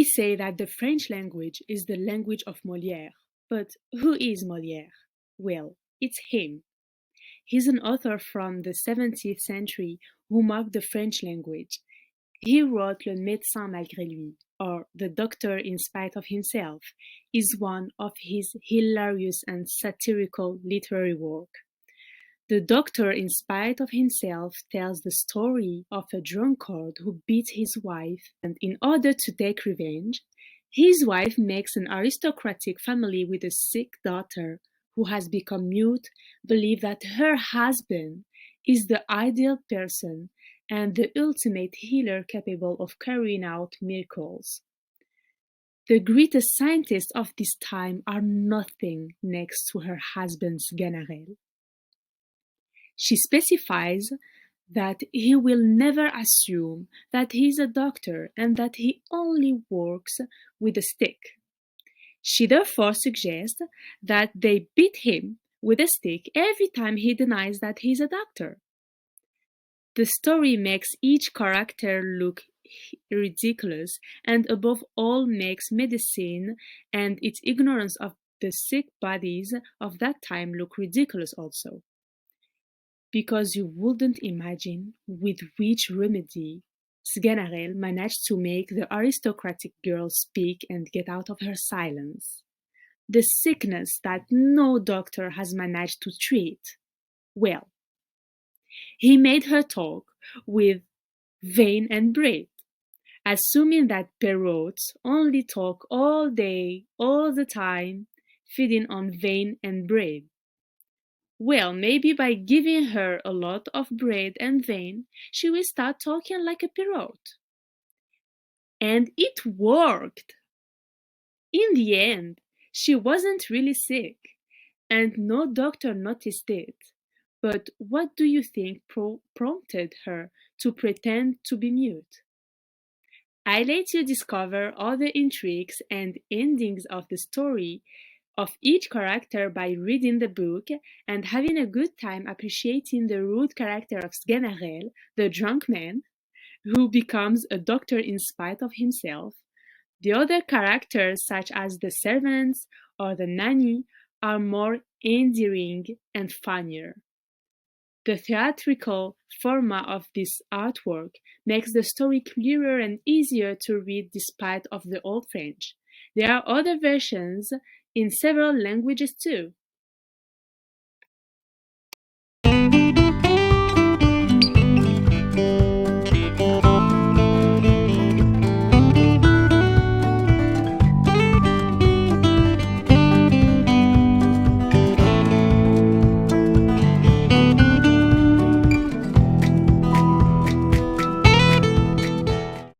say that the French language is the language of Molière. But who is Molière? Well, it's him. He's an author from the 17th century who marked the French language. He wrote Le médecin malgré lui, or The Doctor in Spite of Himself, is one of his hilarious and satirical literary work. The Doctor in Spite of Himself tells the story of a drunkard who beats his wife, and in order to take revenge, his wife makes an aristocratic family with a sick daughter who has become mute believe that her husband is the ideal person and the ultimate healer capable of carrying out miracles. The greatest scientists of this time are nothing next to her husband's Ganarelle. She specifies that he will never assume that he is a doctor and that he only works with a stick. She therefore suggests that they beat him with a stick every time he denies that he is a doctor. The story makes each character look ridiculous and above all makes medicine and its ignorance of the sick bodies of that time look ridiculous also. Because you wouldn't imagine with which remedy Sganarelle managed to make the aristocratic girl speak and get out of her silence. The sickness that no doctor has managed to treat. Well, he made her talk with vein and bread, assuming that Perrots only talk all day, all the time, feeding on vein and bread. Well, maybe by giving her a lot of bread and vein, she will start talking like a Perrot. And it worked! In the end, she wasn't really sick, and no doctor noticed it. But what do you think prompted her to pretend to be mute? I let you discover all the intrigues and endings of the story of each character by reading the book and having a good time appreciating the rude character of Sganarelle, the drunk man, who becomes a doctor in spite of himself. The other characters, such as the servants or the nanny, are more endearing and funnier. The theatrical format of this artwork makes the story clearer and easier to read despite of the Old French. There are other versions in several languages too.